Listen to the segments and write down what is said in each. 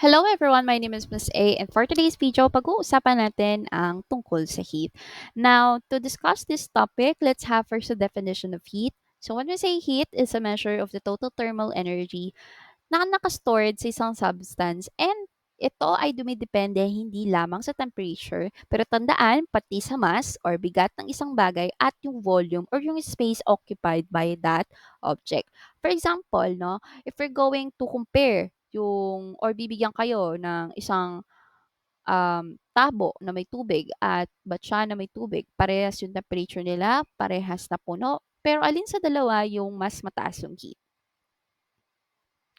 Hello everyone, my name is Miss A and for today's video, pag-uusapan natin ang tungkol sa heat. Now, to discuss this topic, let's have first a definition of heat. So when we say heat, is a measure of the total thermal energy na nakastored sa isang substance and ito ay dumidepende hindi lamang sa temperature, pero tandaan pati sa mass or bigat ng isang bagay at yung volume or yung space occupied by that object. For example, no, if we're going to compare yung or bibigyan kayo ng isang tabo na may tubig at batya na may tubig, parehas yung temperature nila, parehas na puno, pero alin sa dalawa yung mas mataas yung heat?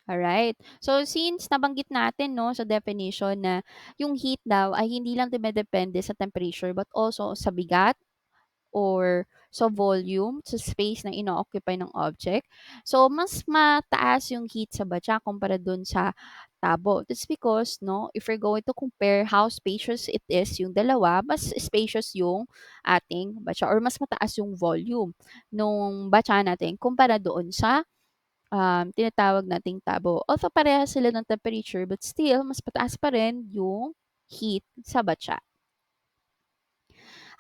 Alright. So, since nabanggit natin 'no, sa definition na yung heat daw ay hindi lang dumedepende sa temperature but also sa bigat or sa volume, sa space na ino-occupy ng object. So, mas mataas yung heat sa batya kumpara dun sa tabo. That's because 'no, if we're going to compare how spacious it is yung dalawa, mas spacious yung ating batya or mas mataas yung volume nung batya natin kumpara doon sa tinatawag nating tabo. Although parehas sila ng temperature, but still, mas mataas pa rin yung heat sa batya.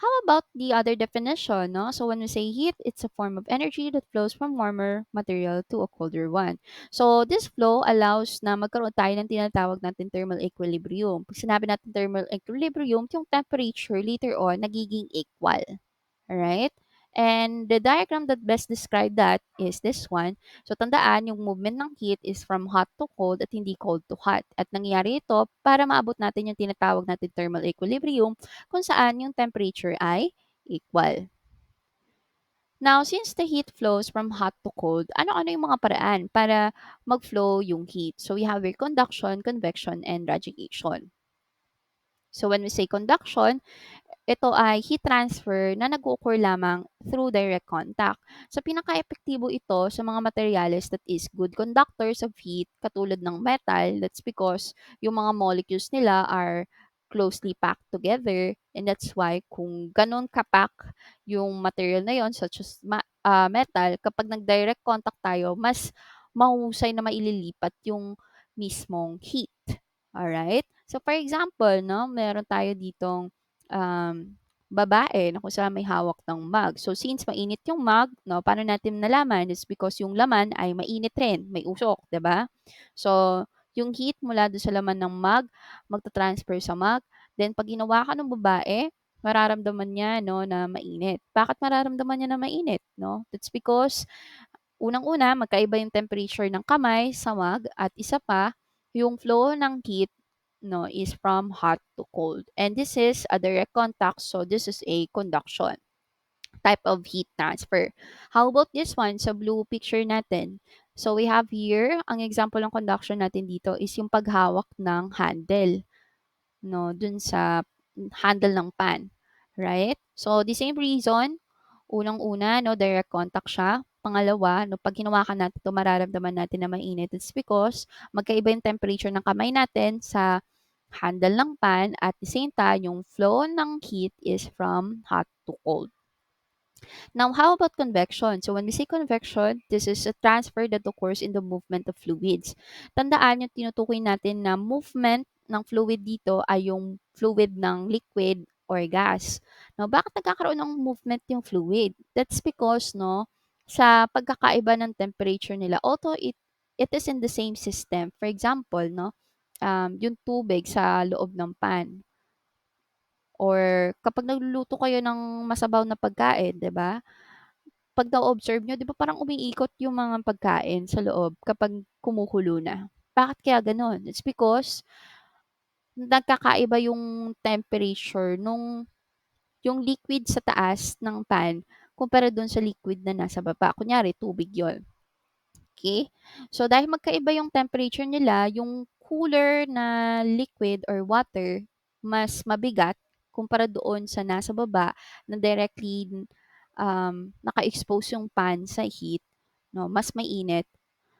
How about the other definition? No? So when we say heat, it's a form of energy that flows from warmer material to a colder one. So this flow allows na magkaroon tayo ng tinatawag natin thermal equilibrium. Pag sinabi natin thermal equilibrium, yung temperature later on nagiging equal. Alright? And the diagram that best describe that is this one. So, tandaan, yung movement ng heat is from hot to cold at hindi cold to hot. At nangyayari ito para maabot natin yung tinatawag natin thermal equilibrium kung saan yung temperature ay equal. Now, since the heat flows from hot to cold, ano-ano yung mga paraan para mag-flow yung heat? So, we have your conduction, convection, and radiation. So, when we say conduction, ito ay heat transfer na nag-occur lamang through direct contact. So, pinaka-epektibo ito sa mga materyales that is good conductors of heat katulad ng metal. That's because yung mga molecules nila are closely packed together and that's why kung ganun kapak yung material na yon such as metal, kapag nag-direct contact tayo, mas mahusay na maililipat yung mismong heat. Alright? So, for example, no, meron tayo ditong um, babae na kung saan may hawak ng mug. So, since mainit yung mug, no, paano natin nalaman? It's because yung laman ay mainit rin, may usok, 'di ba? So, yung heat mula doon sa laman ng mug, magta-transfer sa mug. Then, pag ginawa ka ng babae, mararamdaman niya, no, na mainit. Bakit mararamdaman niya na mainit, no? That's because, unang-una, magkaiba yung temperature ng kamay sa mug at isa pa, yung flow ng heat no, is from hot to cold. And this is a direct contact, so this is a conduction type of heat transfer. How about this one sa blue picture natin? So we have here, ang example ng conduction natin dito is yung paghawak ng handle, no, dun sa handle ng pan, right? So the same reason, unang-una, no, direct contact siya. Pangalawa, no, pag hinawakan natin ito, mararamdaman natin na mainit. It's because magkaiba yung temperature ng kamay natin sa handle ng pan at the same time, yung flow ng heat is from hot to cold. Now, how about convection? So, when we say convection, this is a transfer that occurs in the movement of fluids. Tandaan yung tinutukoy natin na movement ng fluid dito ay yung fluid ng liquid or gas. Now, bakit nagkakaroon ng movement yung fluid? That's because, no, sa pagkakaiba ng temperature nila, although it is in the same system. For example, no, yung tubig sa loob ng pan or kapag nagluluto kayo ng masabaw na pagkain, 'di ba? 'Pag na-o-observe niyo 'di ba parang umiikot yung mga pagkain sa loob kapag kumukulo na. Bakit kaya gano'n? It's because nagkakaiba yung temperature nung yung liquid sa taas ng pan kumpara dun sa liquid na nasa baba. Kunyari tubig yon. Okay. So, dahil magkaiba yung temperature nila, yung cooler na liquid or water mas mabigat kumpara doon sa nasa baba na directly naka-expose yung pan sa heat, no, mas mainit.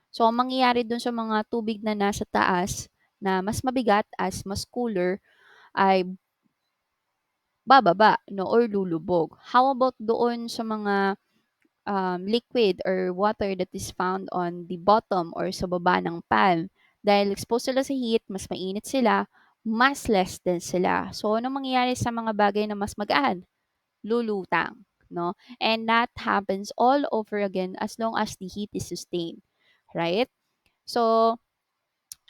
So, ang mangyayari dun sa mga tubig na nasa taas na mas mabigat as mas cooler ay bababa, no, or lulubog. How about doon sa mga liquid or water that is found on the bottom or sa baba ng pan? Dahil exposed sila sa heat, mas mainit sila, mas less dense sila. So, anong mangyayari sa mga bagay na mas magaan? Lulutang, no? And that happens all over again as long as the heat is sustained, right? So,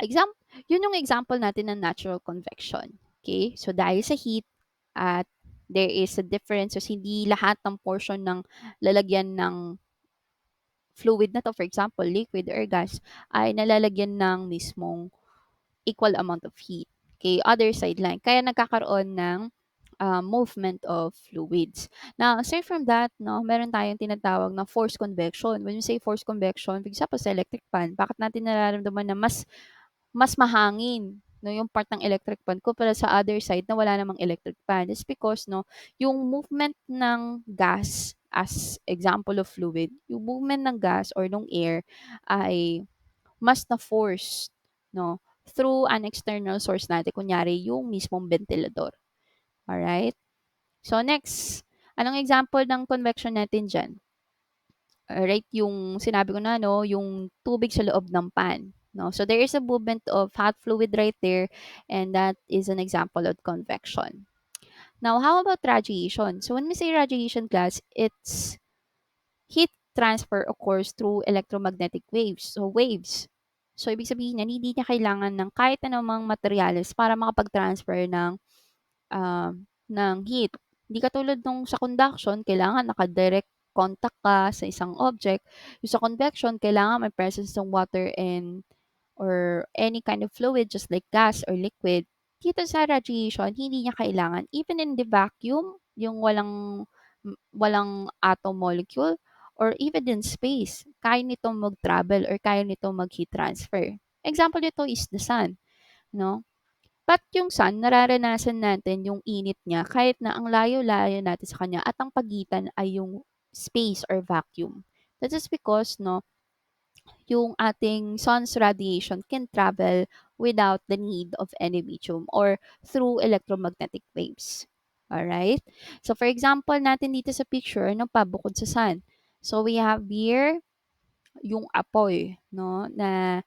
yun yung example natin ng natural convection. Okay? So, dahil sa heat at there is a difference. So, hindi lahat ng portion ng lalagyan ng fluid na to, for example, liquid or gas, ay nalalagyan ng mismong equal amount of heat. Okay? Other side lang. Kaya nagkakaroon ng movement of fluids. Now, aside from that, no, meron tayong tinatawag na forced convection. When we say forced convection, for example, sa electric fan, bakit natin nararamdaman na mas mahangin, no, yung part ng electric fan kumpara sa other side na wala namang electric fan? It's because, no, yung movement ng gas, as example of fluid, yung movement ng gas or ng air ay mas na-force, no, through an external source natin, kunyari yung mismong ventilador. Alright? So next, anong example ng convection natin diyan? Alright, yung sinabi ko na, no, yung tubig sa loob ng pan, no? So there is a movement of hot fluid right there, and that is an example of convection. Now, how about radiation? So when we say radiation class, it's heat transfer occurs through electromagnetic waves. So waves. So ibig sabihin niyan, hindi niya kailangan ng kahit anumang materyales para makapag-transfer ng heat. Hindi katulad nung sa conduction, kailangan naka-direct contact ka sa isang object. Yung sa convection, kailangan may presence ng water and or any kind of fluid just like gas or liquid. Dito sa radiation, hindi niya kailangan. Even in the vacuum, yung walang atom molecule, or even in space, kaya nitong mag-travel or kaya nitong mag-heat transfer. Example nito is the sun, no? But yung sun, nararanasan natin yung init niya kahit na ang layo-layo natin sa kanya at ang pagitan ay yung space or vacuum. That is because, no, yung ating sun's radiation can travel without the need of any medium or through electromagnetic waves. Alright? So, for example natin dito sa picture, ano pa bukod sa sun? So, we have here yung apoy, no, na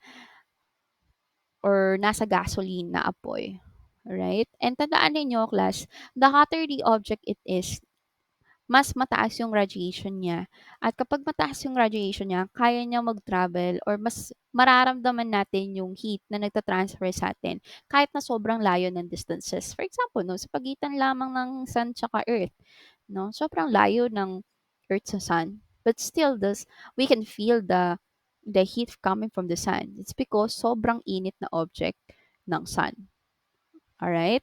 or nasa gasoline na apoy. Right? And tandaan ninyo, class, the hotter the object it is, mas mataas yung radiation niya. At kapag mataas yung radiation niya, kaya niya mag-travel or mas mararamdaman natin yung heat na nagtatransfer sa atin kahit na sobrang layo ng distances. For example, no, sa pagitan lamang ng sun tsaka earth, no, sobrang layo ng earth sa sun. But still, we can feel the heat coming from the sun. It's because sobrang init na object ng sun. Alright?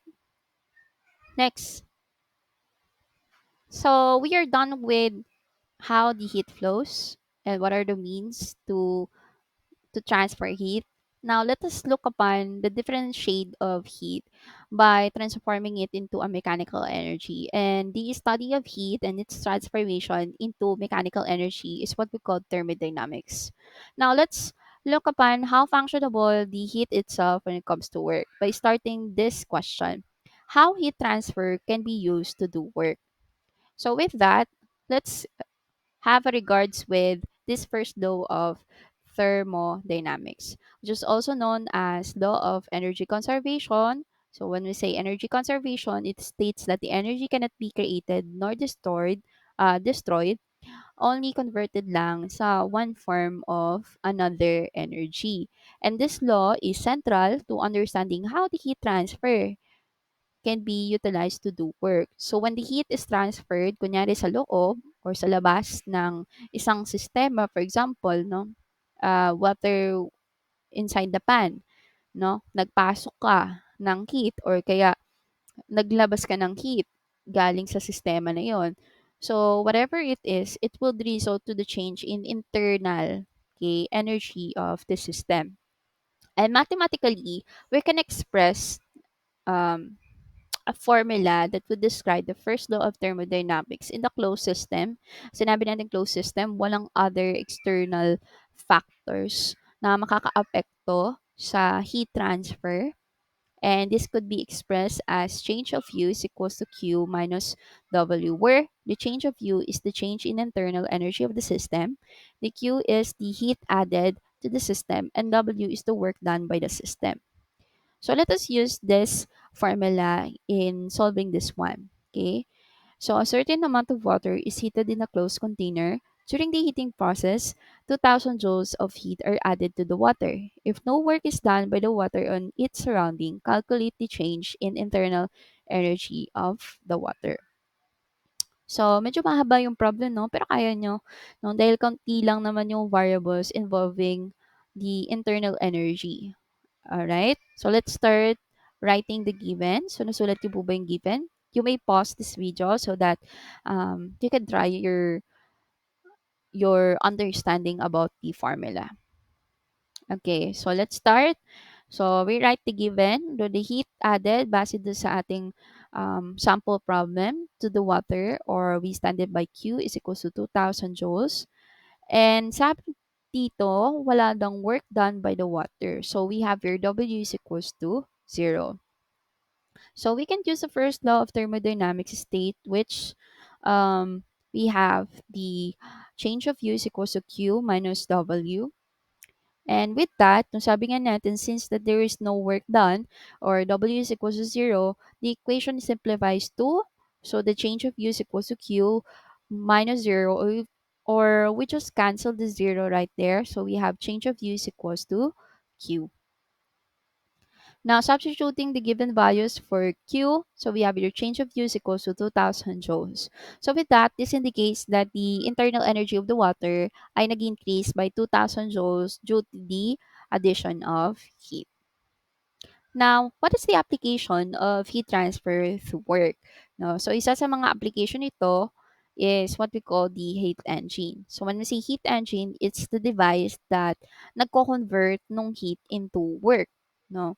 Next. So, we are done with how the heat flows and what are the means to transfer heat. Now, let us look upon the different shade of heat by transforming it into a mechanical energy. And the study of heat and its transformation into mechanical energy is what we call thermodynamics. Now, let's look upon how functionable the heat itself when it comes to work by starting this question. How heat transfer can be used to do work. So with that, let's have a regards with this first law of thermodynamics, which is also known as law of energy conservation. So when we say energy conservation, it states that the energy cannot be created nor destroyed, only converted lang sa one form of another energy. And this law is central to understanding how the heat transfer can be utilized to do work. So when the heat is transferred, kunyari sa loob or sa labas ng isang sistema, for example, no, water inside the pan, no, nagpasok ka ng heat or kaya naglabas ka ng heat galing sa sistema na yon. So whatever it is, it will result to the change in internal, okay, energy of the system. And mathematically, we can express um, a formula that would describe the first law of thermodynamics in the closed system. Sinabi natin closed system, walang other external factors na makakaapekto sa heat transfer. And this could be expressed as change of U is equals to Q minus W, where the change of U is the change in internal energy of the system. The Q is the heat added to the system, and W is the work done by the system. So let us use this formula in solving this one. Okay. So a certain amount of water is heated in a closed container. During the heating process, 2000 joules of heat are added to the water. If no work is done by the water on its surrounding, calculate the change in internal energy of the water. So, medyo mahaba yung problem, no? Pero kaya nyo, no? Dahil kaunti lang naman yung variables involving the internal energy. Alright? So, let's start writing the given. So, nasulat niyo po ba yung given? You may pause this video so that you can try your understanding about the formula. Okay, so let's start. So, we write the given, do the heat added base do sa ating sample problem to the water, or we standard by Q is equals to 2000 joules. And sabi dito, wala dang work done by the water. So, we have here W is equals to 0. So, we can use the first law of thermodynamics state, which we have the change of U is equals to Q minus W. And with that, nung sabi nga natin, since that there is no work done, or W is equals to 0, the equation simplifies to, so the change of U is equals to Q minus 0, or we just cancel the 0 right there. So we have change of U is equals to Q. Now, substituting the given values for Q, so we have your change of U is equals to 2000 joules. So with that, this indicates that the internal energy of the water ay nag-increase by 2000 joules due to the addition of heat. Now, what is the application of heat transfer through work? No, so isa sa mga application nito is what we call the heat engine. So when we say heat engine, it's the device that nagko-convert ng heat into work. No,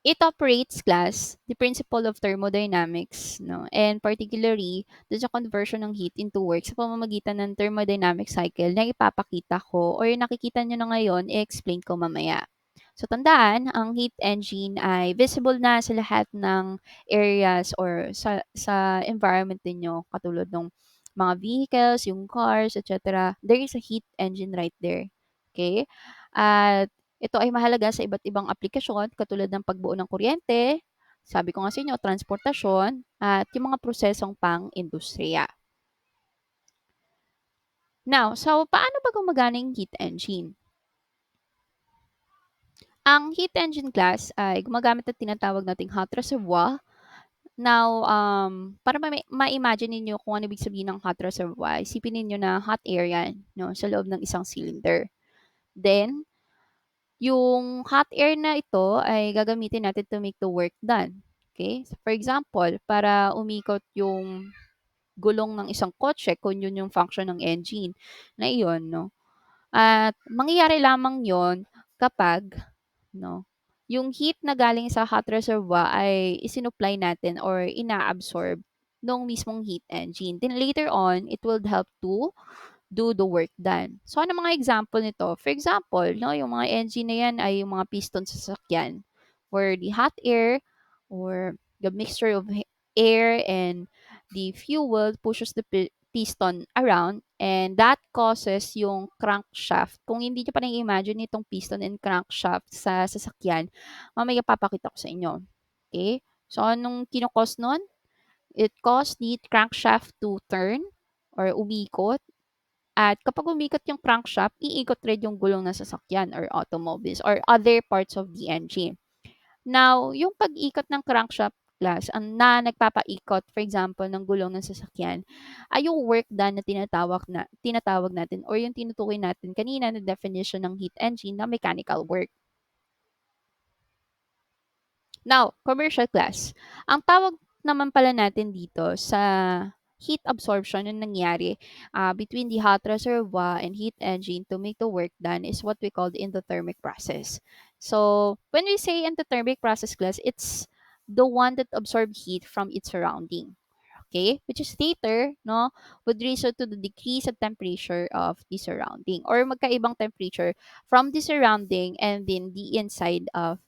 it operates class the principle of thermodynamics, no? And particularly, doon sa conversion ng heat into work sa pamamagitan ng thermodynamic cycle na ipapakita ko or nakikita nyo na ngayon, i-explain ko mamaya. So, tandaan, ang heat engine ay visible na sa lahat ng areas or sa environment ninyo, katulad ng mga vehicles, yung cars, etc. There is a heat engine right there. Okay? At ito ay mahalaga sa iba't ibang aplikasyon katulad ng pagbuo ng kuryente, sabi ko nga sa inyo, transportasyon, at yung mga prosesong pang-industriya. Now, so paano ba gumagana yung heat engine? Ang heat engine class ay gumagamit ng tinatawag nating hot reservoir. Now, para ma-imagine ninyo kung ano ibig sabihin ng hot reservoir, isipin ninyo na hot air yan, no, sa loob ng isang cylinder. Then, yung hot air na ito ay gagamitin natin to make the work done. Okay? So, for example, para umikot yung gulong ng isang kotse, kung yun yung function ng engine na iyon, no? At mangyayari lamang yon kapag, no, yung heat na galing sa hot reservoir ay isinupply natin or inaabsorb nung mismong heat engine. Then later on, it will help to do the work done. So, ano mga example nito? For example, no, yung mga engine na yan ay yung mga piston sa sasakyan where the hot air or the mixture of air and the fuel pushes the piston around, and that causes yung crankshaft. Kung hindi nyo pa na-imagine itong piston and crankshaft sa sasakyan, mamaya papakita ko sa inyo. Okay? So, anong kinokos nun? It caused the crankshaft to turn or umikot. At kapag umikot yung crankshaft, iikot rin yung gulong ng sasakyan or automobiles or other parts of the engine. Now, yung pag-ikot ng crankshaft class, ang nagpapaikot, for example, ng gulong ng sasakyan, ay yung work done na tinatawag natin or yung tinutukoy natin kanina na definition ng heat engine na mechanical work. Now, commercial class. Ang tawag naman pala natin dito sa heat absorption na nangyari between the hot reservoir and heat engine to make the work done is what we call the endothermic process. So, when we say endothermic process class, it's the one that absorbs heat from its surrounding. Okay? Which is later, no, would result to the decrease of temperature of the surrounding or magkaibang temperature from the surrounding and then the inside of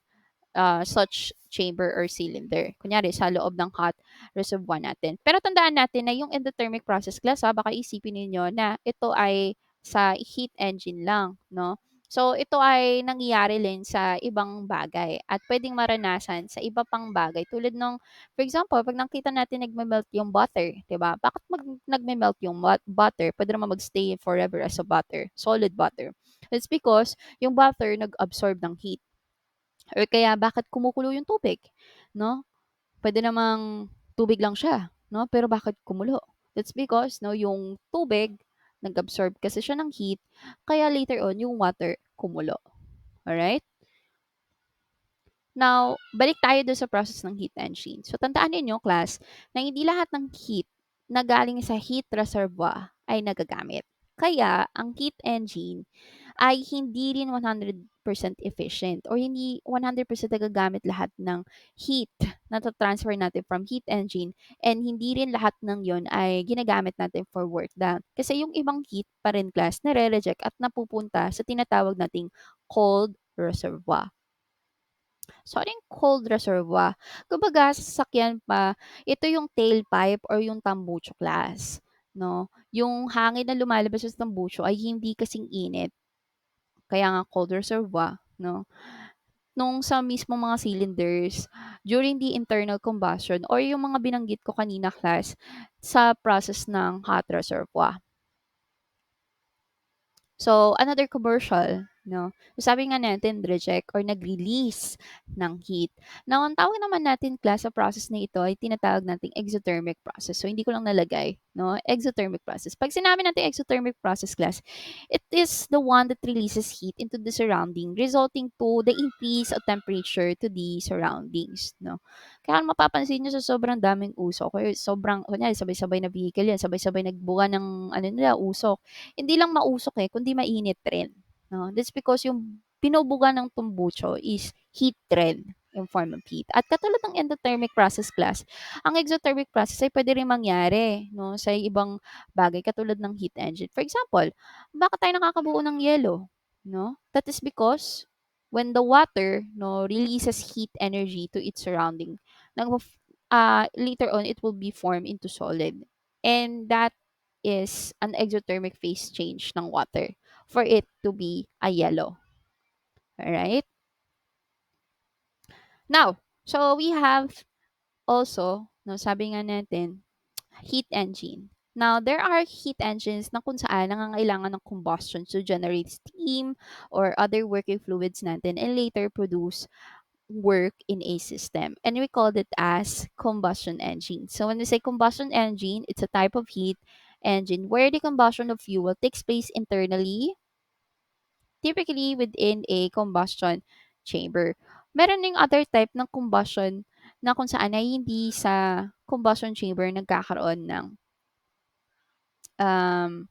such chamber or cylinder. Kunyari, sa loob ng hot reservoir natin. Pero tandaan natin na yung endothermic process class, baka isipin ninyo na ito ay sa heat engine lang, 'no? So, ito ay nangyayari din sa ibang bagay at puwedeng maranasan sa iba pang bagay tulad ng for example, 'pag nakita natin nagme-melt yung butter, 'di ba? Bakit nagme-melt yung butter? Puwede naman mag-stay forever as a butter, solid butter. It's because yung butter nag-absorb ng heat or kaya bakit kumukulo yung tubig, 'no? Puwede namang tubig lang siya, 'no, pero bakit kumulo? That's because 'no, yung tubig nag-absorb kasi siya ng heat kaya later on yung water kumulo, alright? Now, balik tayo dun sa process ng heat engine. So, tandaan ninyo class na hindi lahat ng heat na galing sa heat reservoir ay nagagamit. Kaya, ang heat engine ay hindi rin 100% efficient or hindi 100% nagagamit lahat ng heat na transfer natin from heat engine and hindi rin lahat ng yon ay ginagamit natin for work done. Kasi yung ibang heat pa rin class nare-reject at napupunta sa tinatawag nating cold reservoir. So, ano yung cold reservoir? Kumbaga sa sasakyan pa, ito yung tailpipe or yung tambucho class, 'no? Yung hangin na lumalabas sa tambucho ay hindi kasing init, kaya nga cold reservoir, 'no? Nung sa mismong mga cylinders, during the internal combustion or yung mga binanggit ko kanina class, sa process ng hot reservoir. So, another commercial, no? So, sabi nga natin, reject or nag-release ng heat. Now, ang tawag naman natin class sa process na ito ay tinatawag nating exothermic process. So, hindi ko lang nalagay, no? Exothermic process. Pag sinabi natin exothermic process class, it is the one that releases heat into the surrounding, resulting to the increase of temperature to the surroundings, no? Kaya kung mapapansin nyo sa sobrang daming usok, or sobrang, kunyari, sabay-sabay na vehicle yan, sabay-sabay nagbuga ng, ano nila, usok hindi lang mausok, kundi mainit rin, 'no? That's because yung binubuga ng tumbucho is heat rin, yung form of heat. At katulad ng endothermic process class, ang exothermic process ay puwede ring mangyari, 'no, sa ibang bagay katulad ng heat engine. For example, bakit tayo nakakabuo ng yelo, 'no? That is because when the water, 'no, releases heat energy to its surrounding, later on it will be formed into solid. And that is an exothermic phase change ng water for it to be a yellow. Alright? Now, so we have also, no, sabi nga natin, heat engine. Now, there are heat engines na kung saan nangangailangan ng combustion to generate steam or other working fluids natin and later produce work in a system. And we call it as combustion engine. So when we say combustion engine, it's a type of heat engine where the combustion of fuel takes place internally, typically within a combustion chamber. Meron ding other type ng combustion na kung saan ay hindi sa combustion chamber nagkakaroon ng um,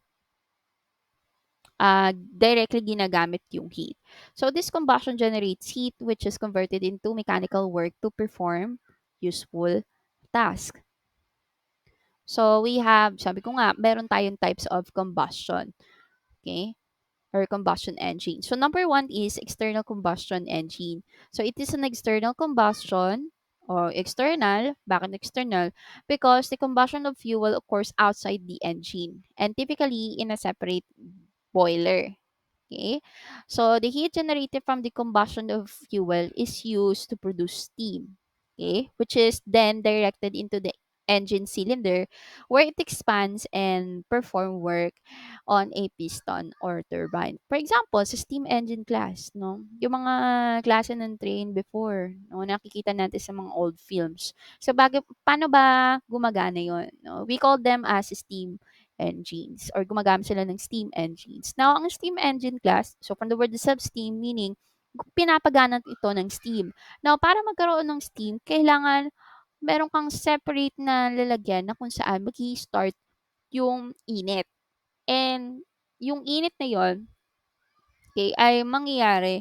directly ginagamit yung heat. So this combustion generates heat which is converted into mechanical work to perform useful task. So we have, sabi ko nga, meron tayong types of combustion. Okay? Or combustion engine. So number one is external combustion engine. So it is an external combustion or external. Bakit external? Because the combustion of fuel occurs outside the engine and typically in a separate boiler. Okay? So the heat generated from the combustion of fuel is used to produce steam. Okay? Which is then directed into the engine cylinder where it expands and perform work on a piston or turbine. For example, sa steam engine class, no? Yung mga klase ng train before, no? Nakikita natin sa mga old films. So, paano ba gumagana yon? No? We call them as steam engines or gumagamit sila ng steam engines. Now, ang steam engine class, so from the word itself, steam meaning pinapagana ito ng steam. Now, para magkaroon ng steam, kailangan meron kang separate na lalagyan na kung saan mag-i-start yung init. And yung init na yon, okay, ay mangyayari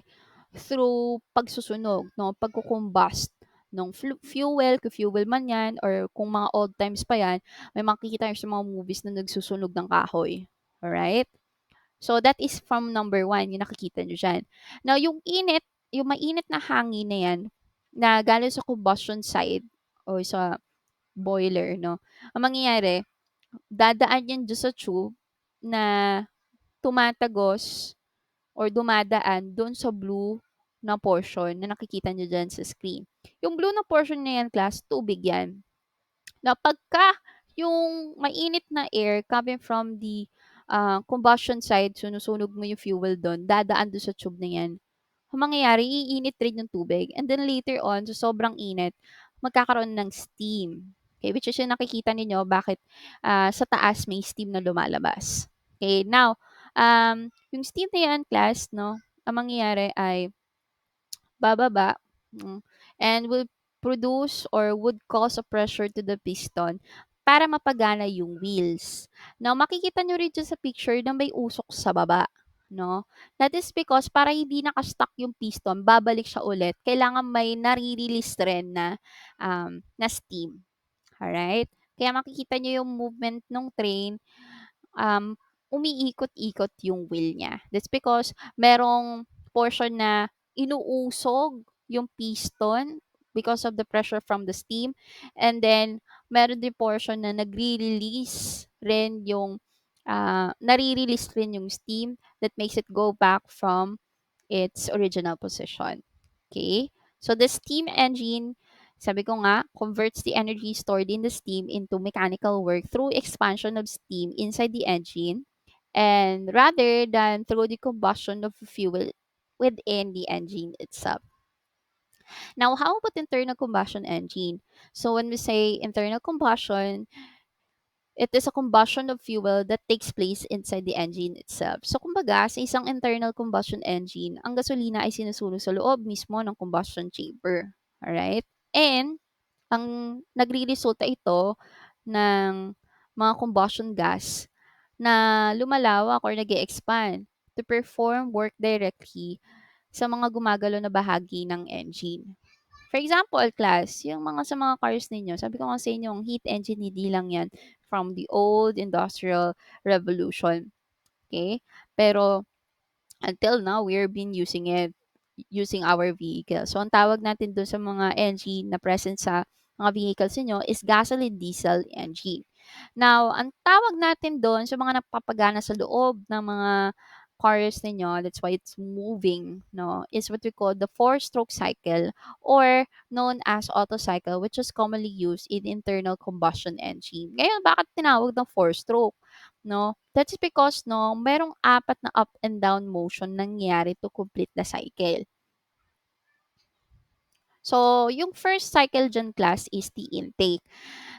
through pagsusunog, no? Pagkukombust ng fuel, kung fuel man yan, or kung mga old times pa yan, may makikita tayo sa mga movies na nagsusunog ng kahoy. Alright? So, that is from number one, yung nakikita nyo dyan. Now, yung init, yung mainit na hangin na yan, na galing sa combustion side, o sa boiler, no? Ang mangyayari, dadaan yan dyan sa tube na tumatagos or dumadaan do'n sa blue na portion na nakikita niyo diyan sa screen. Yung blue na portion na 'yan class, tubig 'yan. Na pagka yung mainit na air coming from the, combustion side, sinusunog mo yung fuel dun, dadaan dun sa tube na 'yan. Ang mangyayari, iinit rin yung tubig and then later on, sa sobrang init, magkakaroon ng steam. Okay, which is yung nakikita ninyo bakit, sa taas may steam na lumalabas. Okay, now, yung steam na 'yan class 'no, ang mangyayari ay bababa, and will produce or would cause a pressure to the piston para mapagana yung wheels. Now, makikita nyo rin dyan sa picture na may usok sa baba. No? That is because para hindi nakastuck yung piston, babalik siya ulit. Kailangan may nare-release rin na steam. Alright? Kaya makikita nyo yung movement ng train, um, umiikot-ikot yung wheel niya. That's because merong portion na inuusog yung piston because of the pressure from the steam. And then, meron din portion na nagre-release rin yung, nare-release rin yung steam that makes it go back from its original position. Okay? So, the steam engine, sabi ko nga, converts the energy stored in the steam into mechanical work through expansion of steam inside the engine and rather than through the combustion of fuel within the engine itself. Now, how about internal combustion engine? So, when we say internal combustion, it is a combustion of fuel that takes place inside the engine itself. So, kumbaga, sa isang internal combustion engine, ang gasolina ay sinusunog sa loob mismo ng combustion chamber. Alright? And, ang nagre-resulta ito ng mga combustion gas na lumalawak or nag expand to perform work directly sa mga gumagalaw na bahagi ng engine. For example, class, yung sa mga cars ninyo, sabi ko nga sa inyo, ang heat engine, hindi lang yan from the old industrial revolution. Okay? Pero, until now, we're been using it using our vehicle. So, ang tawag natin dun sa mga engine na present sa mga vehicles niyo is gasoline diesel engine. Now, ang tawag natin doon sa mga napapagana sa loob ng mga cars ninyo, that's why it's moving, no, is what we call the four-stroke cycle or known as Otto cycle, which is commonly used in internal combustion engine. Ngayon, bakit tinawag ng four-stroke? No, that's because no, merong apat na up and down motion nangyayari to complete the cycle. So, yung first cycle dyan class is the intake.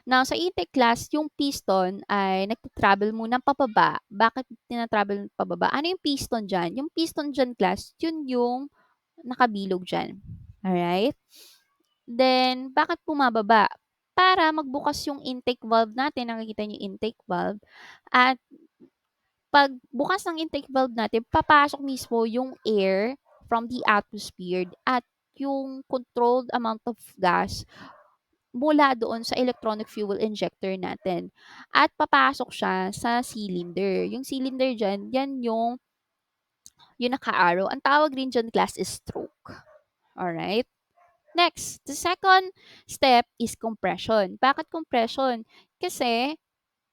Now, sa intake class, yung piston ay nagta-travel muna pababa. Bakit tina-travel pababa? Ano yung piston dyan? Yung piston dyan class, yun yung nakabilog dyan. Alright? Then, bakit bumababa? Para magbukas yung intake valve natin, nakikita niyo yung intake valve, at pag bukas ng intake valve natin, papasok mismo yung air from the atmosphere at yung controlled amount of gas mula doon sa electronic fuel injector natin. At papasok siya sa cylinder. Yung cylinder dyan, yan yung naka-arrow. Ang tawag rin dyan class is stroke. Alright? Next, the second step is compression. Bakit compression? Kasi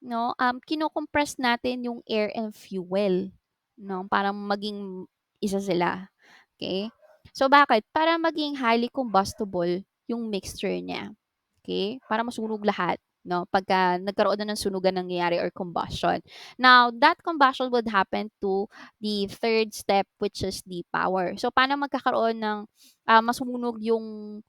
no, kino-compress natin yung air and fuel, no, para maging isa sila. Okay? So, bakit? Para maging highly combustible yung mixture niya. Okay? Para masunog lahat, no, pagka nagkaroon na ng sunugan nangyayari or combustion. Now, that combustion would happen to the third step, which is the power. So, paano magkakaroon ng masunog yung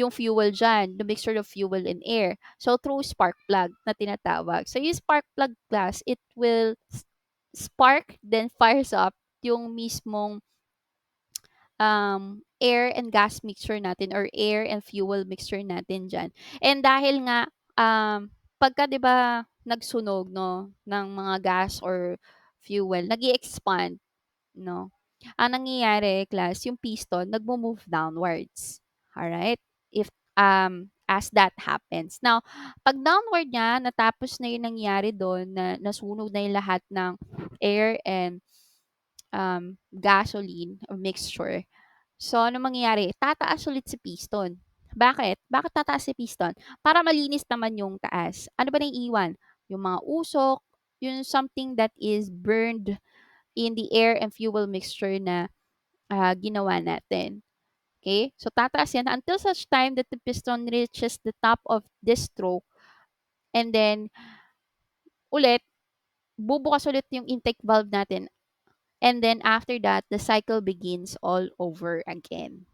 fuel dyan, the mixture of fuel and air. So, through spark plug na tinatawag. So, yung spark plug class, it will spark, then fires up yung mismong air and gas mixture natin or air and fuel mixture natin dyan. And dahil nga, pagka 'di ba nagsunog no ng mga gas or fuel, nag-expand, no? Ang nangyayari, class, yung piston nagmo-move downwards. Alright? If as that happens. Now, pag downward niya, natapos na yung nangyari doon, na nasunog na yung lahat ng air and gasoline or mixture. So, ano mangyayari? Tataas ulit si piston. Bakit? Bakit tataas si piston? Para malinis naman yung taas. Ano ba naiiwan? Yung mga usok, yung something that is burned in the air and fuel mixture na ginawa natin. Okay? So, tataas yan until such time that the piston reaches the top of this stroke. And then, ulit, bubukas ulit yung intake valve natin. And then, after that, the cycle begins all over again.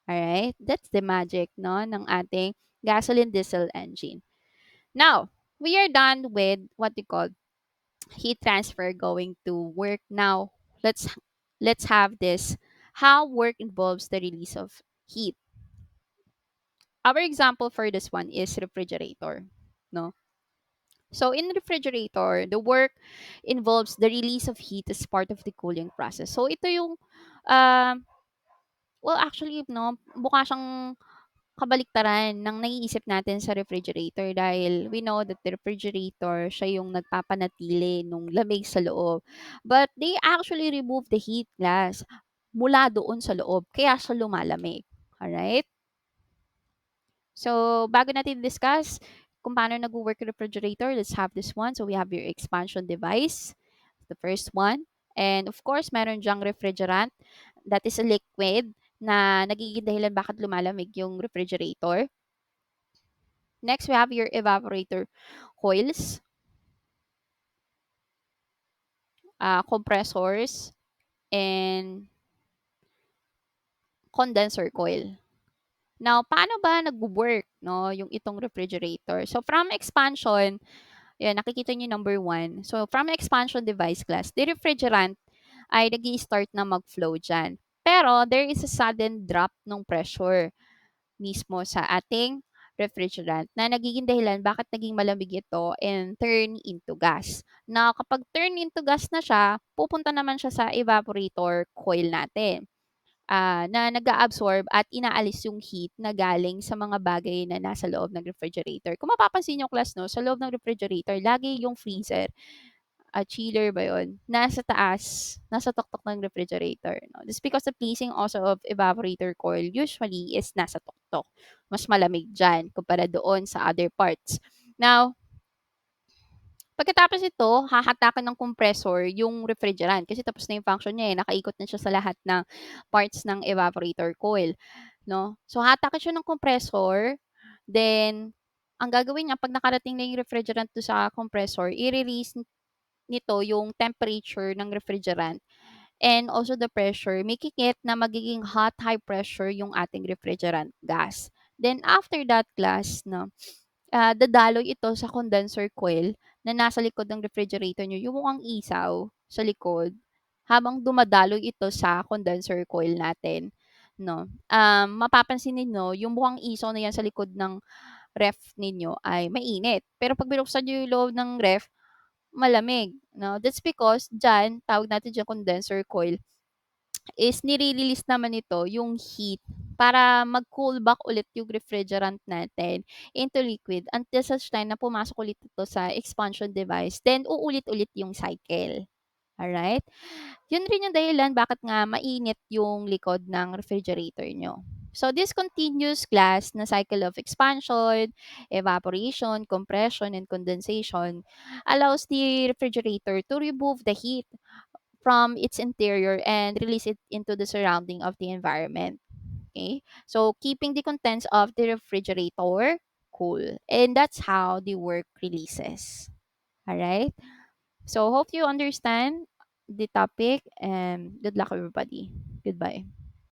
Alright? That's the magic, no, ng ating gasoline diesel engine. Now, we are done with what we call heat transfer going to work. Now, let's let's have this how work involves the release of heat. Our example for this one is refrigerator, no? So in refrigerator, the work involves the release of heat as part of the cooling process. So ito yung um well actually no, mukha siyang kabaliktaran ng naiisip natin sa refrigerator dahil we know that the refrigerator siya yung nagpapanatili nung lamig sa loob. But they actually remove the heat glass mula doon sa loob kaya siya lumalamig. Alright? So, bago natin discuss kung paano nag-work yung refrigerator, let's have this one. So, we have your expansion device, the first one. And of course, meron dyang refrigerant. That is a liquid na nagiging dahilan bakit lumalamig yung refrigerator. Next, we have your evaporator coils, compressors, and condenser coil. Now, paano ba nag-work no, yung itong refrigerator? So, from expansion, yan, nakikita niyo number one. So, from expansion device class, the refrigerant ay nag start na mag-flow dyan. Pero, there is a sudden drop ng pressure mismo sa ating refrigerant na nagiging dahilan bakit naging malamig ito and turn into gas. Now, kapag turn into gas na siya, pupunta naman siya sa evaporator coil natin na nag-a-absorb at inaalis yung heat na galing sa mga bagay na nasa loob ng refrigerator. Kung mapapansin niyo class 'no, sa loob ng refrigerator lagi yung freezer, chiller ba yun, nasa taas, nasa tuktok ng refrigerator 'no. This because the placing also of evaporator coil usually is nasa tuktok. Mas malamig diyan kumpara doon sa other parts. Now, pagkatapos nito, hahatakan ng compressor yung refrigerant kasi tapos na yung function niya, eh, nakaikot na siya sa lahat ng parts ng evaporator coil, 'no. So, hahatakin siya ng compressor, then ang gagawin niya 'pag nakarating na yung refrigerant dun sa compressor, i-release nito yung temperature ng refrigerant and also the pressure, making it na magiging hot, high pressure yung ating refrigerant gas. Then after that class 'no, dadaloy ito sa condenser coil na nasa likod ng refrigerator niyo, yung mukhang isaw sa likod, habang dumadaloy ito sa condenser coil natin, 'no. Mapapansin ninyo yung mukhang isaw na yan sa likod ng ref ninyo ay mainit, pero 'pag binuksan niyo yung loob ng ref, malamig, 'no. That's because diyan, tawag natin diyang condenser coil, is nire-release naman nito yung heat para mag-cool back ulit yung refrigerant natin into liquid until such time na pumasok ulit ito sa expansion device, then uulit-ulit yung cycle. Alright? Yun rin yung dahilan bakit nga mainit yung likod ng refrigerator nyo. So, this continuous class na cycle of expansion, evaporation, compression, and condensation allows the refrigerator to remove the heat from its interior and release it into the surrounding of the environment. Okay? So, keeping the contents of the refrigerator cool. And that's how the work releases. Alright? So, hope you understand the topic and good luck everybody. Goodbye.